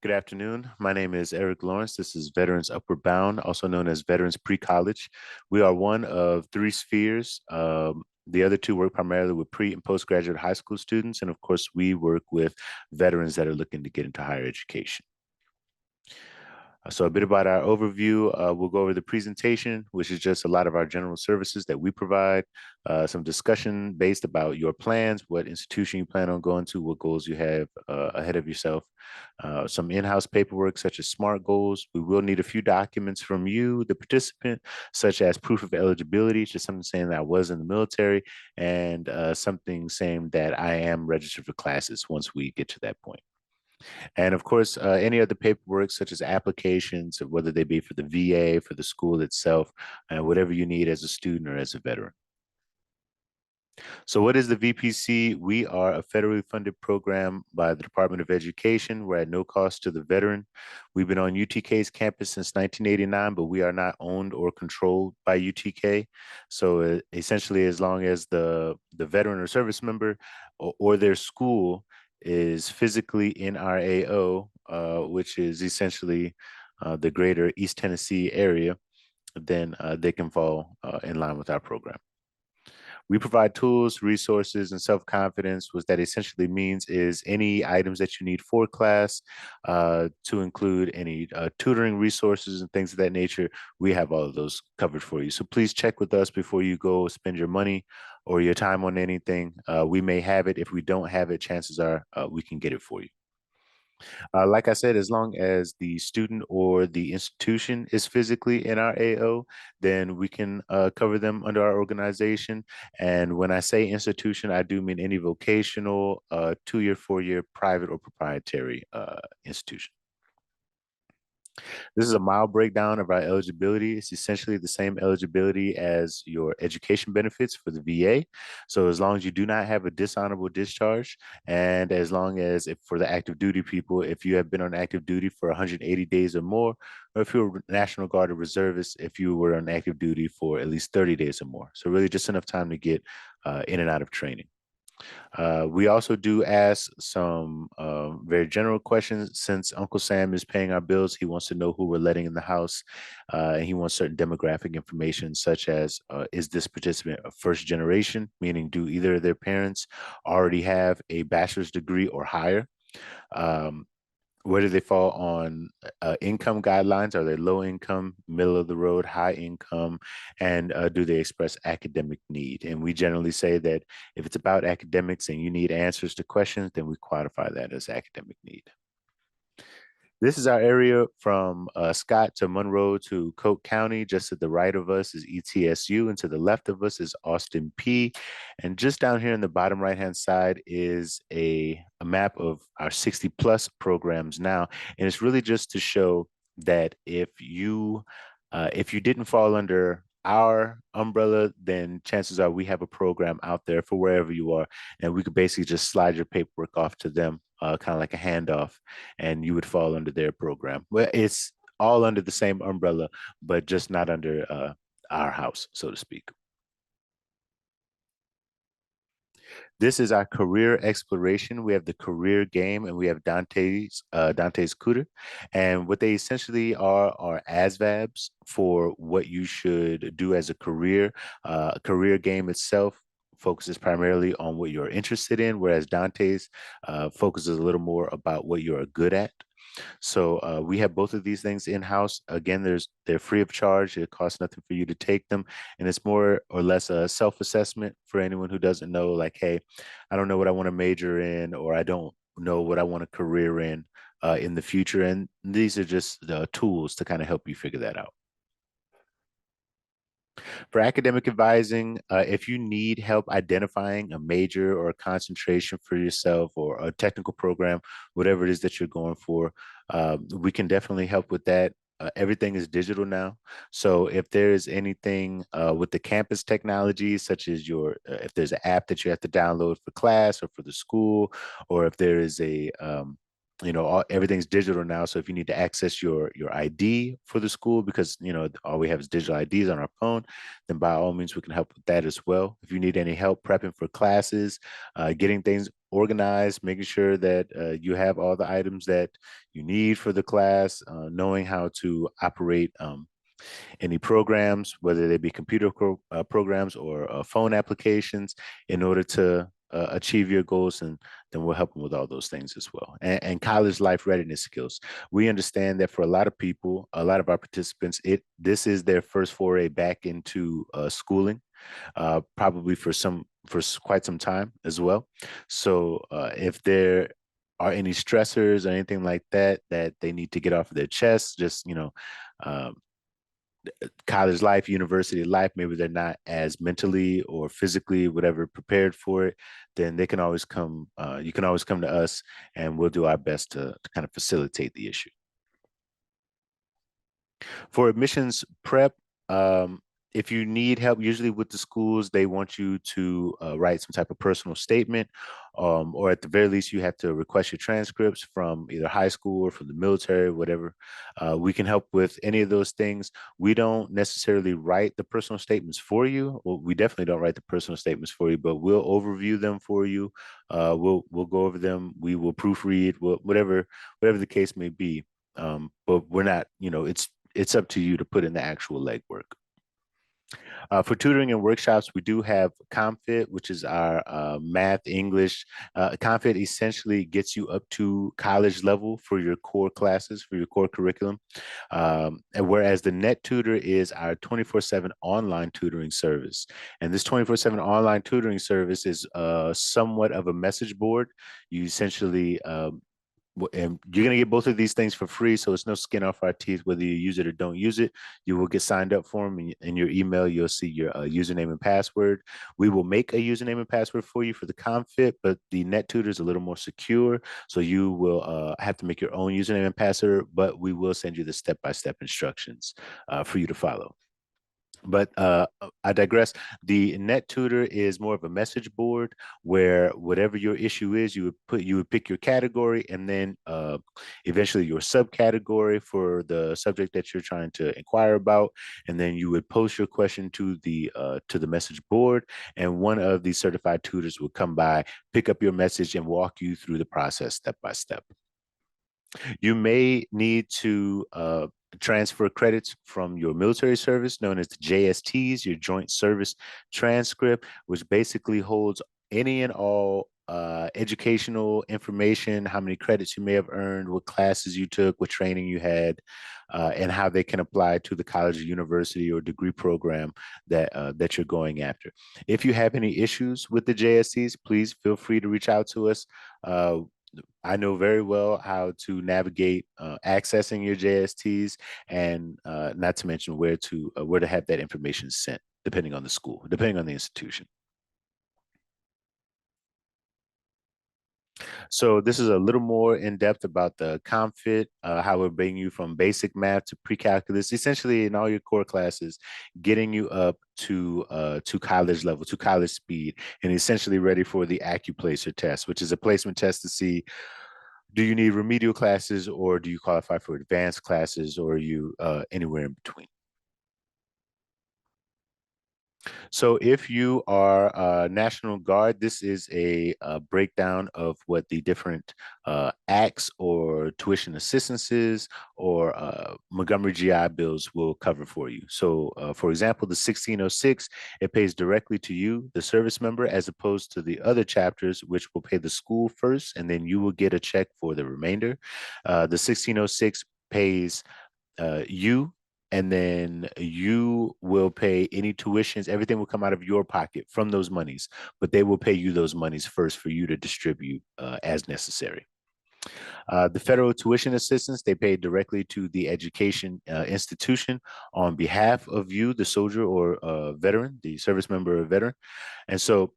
Good afternoon. My name is Eric Lawrence. This is Veterans Upward Bound, also known as Veterans Pre-College. We are one of three spheres. The other two work primarily with pre and postgraduate high school students. And of course, we work with veterans that are looking to get into higher education. So a bit about our overview. We'll go over the presentation, which is just a lot of our general services that we provide, some discussion based about your plans, what institution you plan on going to, what goals you have ahead of yourself, some in-house paperwork such as SMART goals. We will need a few documents from you, the participant, such as proof of eligibility, just something saying that I was in the military, and something saying that I am registered for classes once we get to that point. And of course, any other paperwork such as applications, whether they be for the VA, for the school itself, whatever you need as a student or as a veteran. So what is the VPC? We are a federally funded program by the Department of Education. We're at no cost to the veteran. We've been on UTK's campus since 1989, but we are not owned or controlled by UTK. So essentially, as long as the veteran or service member or their school is physically in our AO, which is essentially the greater East Tennessee area, then they can fall in line with our program. We provide tools, resources, and self-confidence. What that essentially means is any items that you need for class, to include any tutoring resources and things of that nature. We have all of those covered for you. So please check with us before you go spend your money or your time on anything. We may have it. If we don't have it, chances are we can get it for you. Like I said, as long as the student or the institution is physically in our AO, then we can cover them under our organization. And when I say institution, I do mean any vocational, 2-year, 4-year, private or proprietary institution. This is a mild breakdown of our eligibility. It's essentially the same eligibility as your education benefits for the VA. So as long as you do not have a dishonorable discharge, and as long as if for the active duty people, if you have been on active duty for 180 days or more, or if you're a National Guard or reservist, if you were on active duty for at least 30 days or more. So really just enough time to get in and out of training. We also do ask some very general questions. Since Uncle Sam is paying our bills, he wants to know who we're letting in the house. And he wants certain demographic information, such as, is this participant a first generation, meaning do either of their parents already have a bachelor's degree or higher? Where do they fall on income guidelines? Are they low income, middle of the road, high income? And do they express academic need? And we generally say that if it's about academics and you need answers to questions, then we qualify that as academic need. This is our area from Scott to Monroe to Coke County. Just to the right of us is ETSU, and to the left of us is Austin P. And just down here in the bottom right-hand side is a map of our 60+ programs now. And it's really just to show that if you didn't fall under our umbrella, then chances are we have a program out there for wherever you are, and we could basically just slide your paperwork off to them, kind of like a handoff, and you would fall under their program. Well, it's all under the same umbrella, but just not under our house, so to speak. This is our career exploration. We have the career game, and we have Dante's Cooter. And what they essentially are ASVABs for what you should do as a career. Career game itself focuses primarily on what you're interested in, whereas Dante's focuses a little more about what you're good at. So we have both of these things in-house. Again, they're free of charge. It costs nothing for you to take them. And it's more or less a self-assessment for anyone who doesn't know, like, hey, I don't know what I want to major in, or I don't know what I want a career in the future. And these are just tools to kind of help you figure that out. For academic advising, if you need help identifying a major or a concentration for yourself or a technical program, whatever it is that you're going for, we can definitely help with that. Everything is digital now. So if there's anything with the campus technology, such as if there's an app that you have to download for class or for the school, or if there is everything's digital now. So if you need to access your ID for the school, because all we have is digital IDs on our phone, then by all means we can help with that as well. If you need any help prepping for classes, getting things organized, making sure that you have all the items that you need for the class, knowing how to operate any programs, whether they be computer programs or phone applications, in order to achieve your goals, and then we'll help them with all those things as well. And college life readiness skills. We understand that for a lot of people, a lot of our participants, this is their first foray back into schooling, probably for quite some time as well. So if there are any stressors or anything like that that they need to get off of their chest, just um, college life, university life, maybe they're not as mentally or physically, whatever, prepared for it, then they can always come, you can always come to us and we'll do our best to kind of facilitate the issue. For admissions prep, if you need help, usually with the schools, they want you to write some type of personal statement, or at the very least, you have to request your transcripts from either high school or from the military, whatever. We can help with any of those things. We don't necessarily write the personal statements for you. Well, we definitely don't write the personal statements for you, but we'll overview them for you. We'll go over them. We will proofread, whatever the case may be. But we're not, it's up to you to put in the actual legwork. For tutoring and workshops, we do have ComFit, which is our math, English. ComFit essentially gets you up to college level for your core classes, for your core curriculum. And whereas the Net Tutor is our 24/7 online tutoring service. And this 24/7 online tutoring service is somewhat of a message board. You essentially and you're going to get both of these things for free, so it's no skin off our teeth whether you use it or don't use it. You will get signed up for them. In your email, you'll see your username and password. We will make a username and password for you for the ComFit, but the Net Tutor is a little more secure, so you will have to make your own username and password, but we will send you the step-by-step instructions for you to follow. But I digress. The Net Tutor is more of a message board where whatever your issue is, you would pick your category, and then eventually your subcategory for the subject that you're trying to inquire about, and then you would post your question to the message board, and one of the certified tutors would come by, pick up your message, and walk you through the process step by step. You may need to transfer credits from your military service, known as the JSTs, your Joint Service Transcript, which basically holds any and all educational information, how many credits you may have earned, what classes you took, what training you had, and how they can apply to the college or university or degree program that you're going after. If you have any issues with the JSTs, please feel free to reach out to us. I know very well how to navigate accessing your JSTs, and not to mention where to have that information sent, depending on the school, depending on the institution. So this is a little more in depth about the ComFit, how we're bringing you from basic math to pre-calculus, essentially in all your core classes, getting you up to college level, to college speed, and essentially ready for the AccuPlacer test, which is a placement test to see, do you need remedial classes, or do you qualify for advanced classes, or are you anywhere in between? So if you are National Guard, this is a breakdown of what the different acts or tuition assistances or Montgomery GI bills will cover for you. So for example, the 1606, it pays directly to you, the service member, as opposed to the other chapters, which will pay the school first, and then you will get a check for the remainder. The 1606 pays you, and then you will pay any tuitions. Everything will come out of your pocket from those monies, but they will pay you those monies first for you to distribute as necessary. The federal tuition assistance, they pay directly to the education institution on behalf of you, the soldier or veteran, the service member or veteran. And so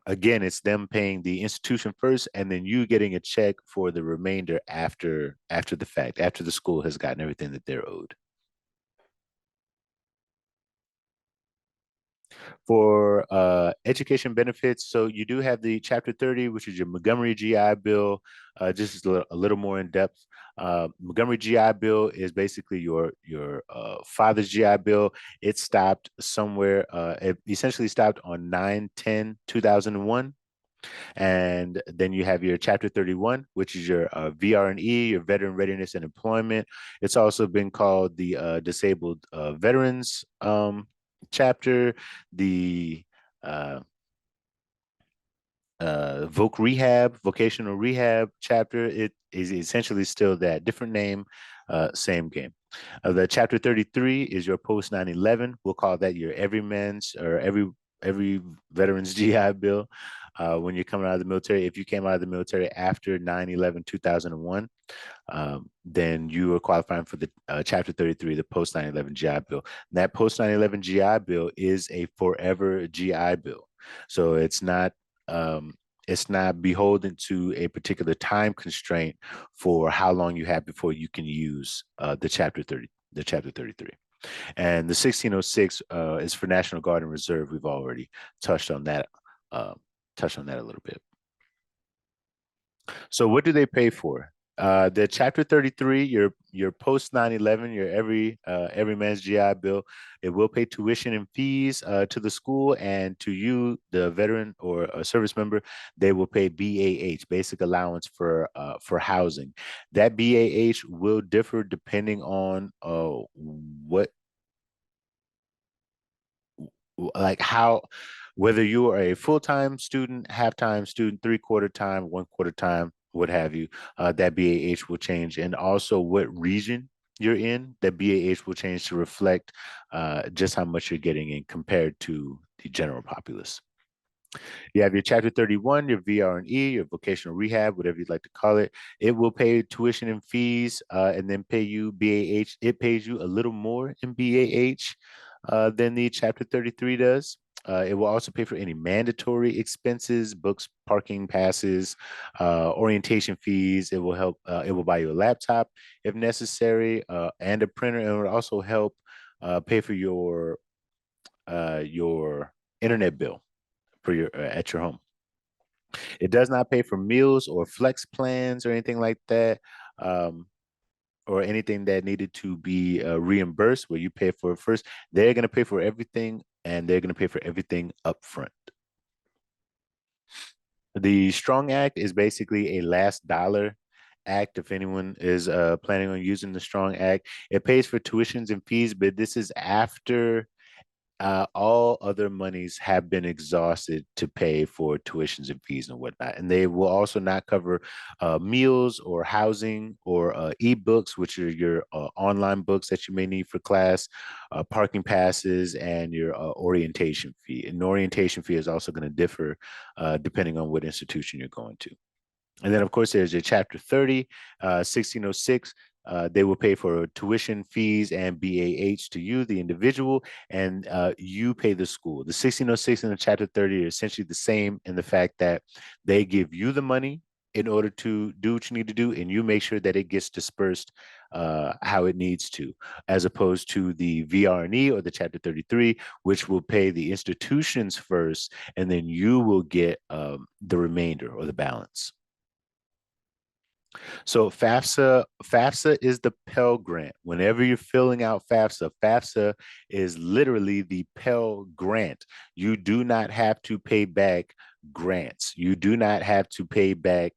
again, it's them paying the institution first, and then you getting a check for the remainder after the fact, after the school has gotten everything that they're owed. For education benefits, so you do have the Chapter 30, which is your Montgomery GI Bill, just a little more in depth. Montgomery GI Bill is basically your father's GI Bill. It stopped somewhere, it essentially stopped on 9/10/2001. And then you have your Chapter 31, which is your VR&E, your Veteran Readiness and Employment. It's also been called the Disabled Veterans chapter, the uh, vocational rehab chapter. It is essentially still that, different name, same game. The Chapter 33 is your post 9/11. We'll call that your everyman's or every veteran's GI Bill. When you're coming out of the military, if you came out of the military after 9/11 2001, then you are qualifying for the Chapter 33, the post 9/11 GI Bill. And that post 9/11 GI Bill is a forever GI Bill. So um, it's not beholden to a particular time constraint for how long you have before you can use the Chapter 33. And the 1606 is for National Guard and Reserve. We've already touched on that, uh, touched on that a little bit. So what do they pay for? The Chapter 33, your post 9/11, your every man's GI Bill, it will pay tuition and fees to the school, and to you, the veteran or a service member, they will pay BAH, basic allowance for housing. That BAH will differ depending on what like how whether you are a full-time student, half-time student, three-quarter time, one-quarter time, what have you, that BAH will change. And also what region you're in, that BAH will change to reflect just how much you're getting in compared to the general populace. You have your Chapter 31, your VR&E, your vocational rehab, whatever you'd like to call it. It will pay tuition and fees and then pay you BAH. It pays you a little more in BAH than the Chapter 33 does. It will also pay for any mandatory expenses, books, parking passes, orientation fees. It will help. It will buy you a laptop if necessary, and a printer. And it will also help pay for your internet bill for your at your home. It does not pay for meals or flex plans or anything like that, or anything that needed to be reimbursed where you pay for it first. They're going to pay for everything, and they're going to pay for everything up front. The Strong Act is basically a last dollar act if anyone is planning on using the Strong Act. It pays for tuitions and fees, but this is after all other monies have been exhausted to pay for tuitions and fees and whatnot. And they will also not cover meals or housing or ebooks, which are your online books that you may need for class, parking passes, and your orientation fee. And the orientation fee is also going to differ depending on what institution you're going to. And then, of course, there's your Chapter 30, 1606. They will pay for tuition, fees, and BAH to you, the individual, and you pay the school. The 1606 and the Chapter 30 are essentially the same in the fact that they give you the money in order to do what you need to do, and you make sure that it gets dispersed how it needs to, as opposed to the VR&E or the Chapter 33, which will pay the institutions first, and then you will get the remainder or the balance. So FAFSA is the Pell Grant. Whenever you're filling out FAFSA is literally the Pell Grant. You do not have to pay back grants. You do not have to pay back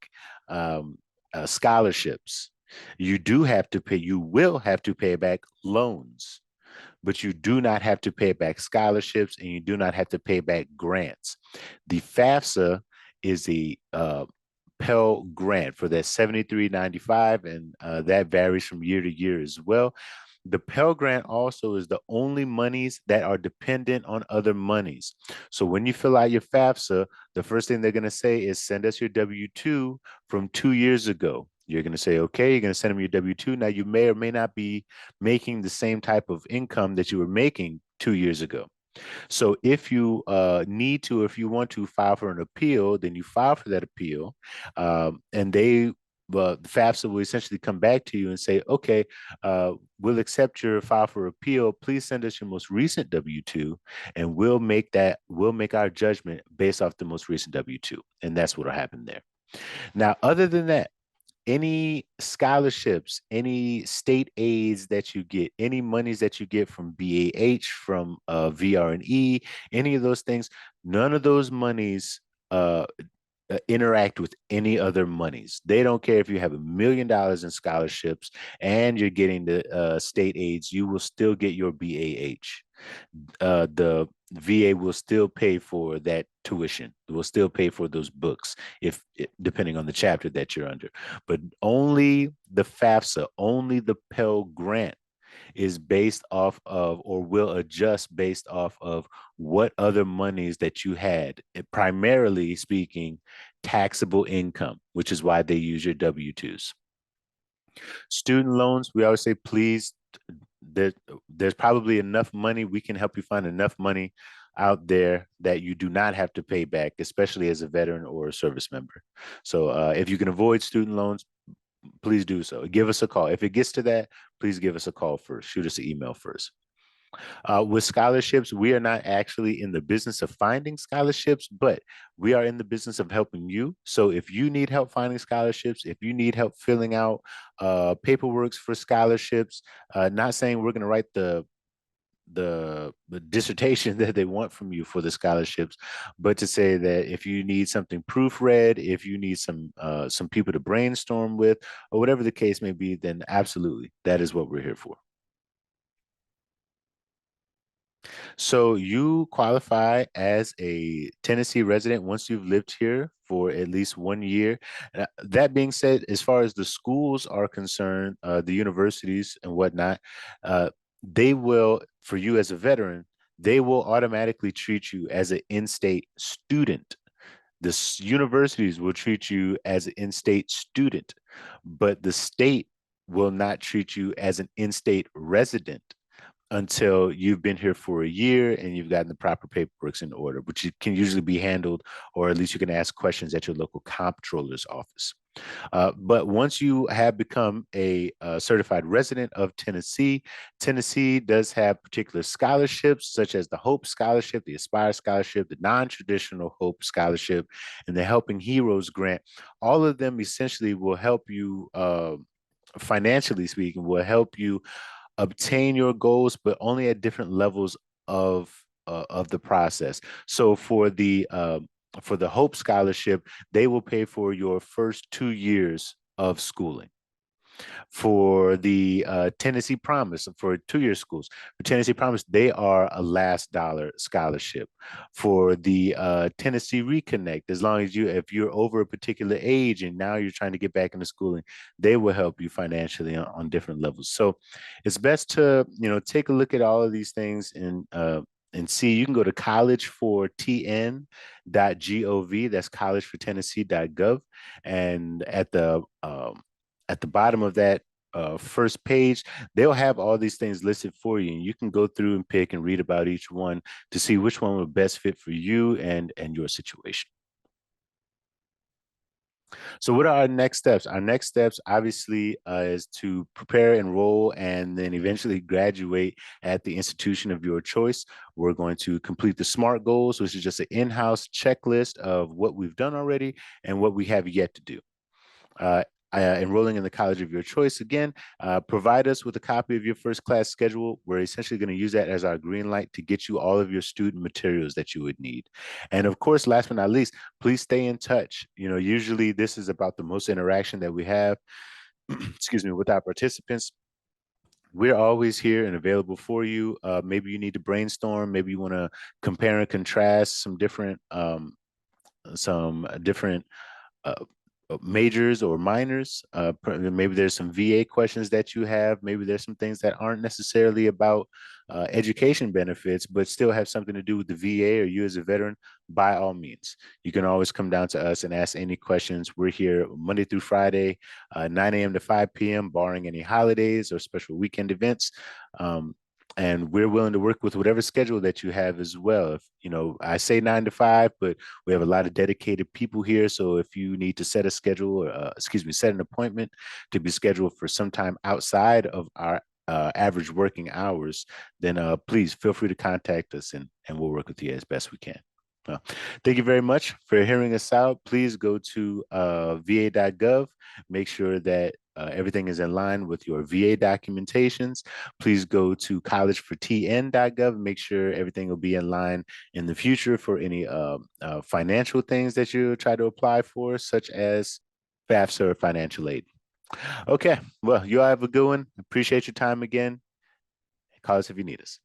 scholarships. You will have to pay back loans, but you do not have to pay back scholarships, and you do not have to pay back grants. The FAFSA is a Pell Grant for that 73.95, and that varies from year to year as well. The Pell Grant also is the only monies that are dependent on other monies. So when you fill out your FAFSA, the first thing they're going to say is send us your W-2 from 2 years ago. You're going to say, okay, you're going to send them your W-2. Now, you may or may not be making the same type of income that you were making 2 years ago. So if you need to, if you want to file for an appeal, then you file for that appeal, and the FAFSA will essentially come back to you and say, okay, we'll accept your file for appeal. Please send us your most recent W-2, and we'll make our judgment based off the most recent W-2. And that's what'll happen there. Now, other than that, any scholarships, any state aids that you get, any monies that you get from BAH, from VR&E, any of those things, none of those monies interact with any other monies. They don't care if you have $1 million in scholarships and you're getting the state aids, you will still get your BAH. The VA will still pay for that tuition. It will still pay for those books, if depending on the chapter that you're under. But only the FAFSA, only the Pell Grant is based off of, or will adjust based off of, what other monies that you had, primarily speaking, taxable income, which is why they use your W-2s. Student loans, we always say, please, there, there's probably enough money. We can help you find enough money out there that you do not have to pay back, especially as a veteran or a service member. So if you can avoid student loans, please do so. Give us a call. If it gets to that, please give us a call first. Shoot us an email first. With scholarships, we are not actually in the business of finding scholarships, but we are in the business of helping you. So if you need help finding scholarships, if you need help filling out paperwork for scholarships, not saying we're going to write the dissertation that they want from you for the scholarships, but to say that if you need something proofread, if you need some people to brainstorm with, or whatever the case may be, then absolutely, that is what we're here for. So you qualify as a Tennessee resident once you've lived here for at least 1 year. That being said, as far as the schools are concerned, the universities and whatnot, they will, for you as a veteran, they will automatically treat you as an in-state student. The universities will treat you as an in-state student, but the state will not treat you as an in-state resident until you've been here for a year and you've gotten the proper paperwork in order, which can usually be handled, or at least you can ask questions at your local comptroller's office. But once you have become a certified resident of Tennessee, Tennessee does have particular scholarships, such as the Hope Scholarship, the Aspire Scholarship, the non-traditional Hope Scholarship, and the Helping Heroes Grant. All of them essentially will help you, financially speaking, will help you obtain your goals, but only at different levels of the process. So for the Hope Scholarship, they will pay for your first 2 years of schooling. For the Tennessee Promise, for 2 year schools, for Tennessee Promise, they are a last dollar scholarship. For the Tennessee Reconnect, as long as if you're over a particular age and now you're trying to get back into schooling, they will help you financially on different levels. So it's best to, take a look at all of these things and see. You can go to collegefortn.gov. That's collegefortennessee.gov. And at the bottom of that first page, they'll have all these things listed for you, and you can go through and pick and read about each one to see which one would best fit for you and your situation. So what are our next steps? Our next steps, obviously, is to prepare, enroll, and then eventually graduate at the institution of your choice. We're going to complete the SMART goals, which is just an in-house checklist of what we've done already and what we have yet to do. Enrolling in the college of your choice, again, provide us with a copy of your first class schedule. We're essentially going to use that as our green light to get you all of your student materials that you would need. And of course, last but not least, please stay in touch. Usually this is about the most interaction that we have, excuse me, with our participants. We're always here and available for you. Maybe you need to brainstorm. Maybe you want to compare and contrast some different uh, majors or minors. Maybe there's some VA questions that you have. Maybe there's some things that aren't necessarily about education benefits, but still have something to do with the VA or you as a veteran. By all means, you can always come down to us and ask any questions. We're here Monday through Friday, 9 a.m. to 5 p.m., barring any holidays or special weekend events. And we're willing to work with whatever schedule that you have as well. If, I say 9 to 5, but we have a lot of dedicated people here. So if you need to set a schedule, or set an appointment to be scheduled for some time outside of our average working hours, then please feel free to contact us and we'll work with you as best we can. Thank you very much for hearing us out. Please go to va.gov. Make sure that everything is in line with your VA documentations, please go to collegefortn.gov and make sure everything will be in line in the future for any financial things that you try to apply for, such as FAFSA or financial aid. Okay, well, you all have a good one. Appreciate your time again. Call us if you need us.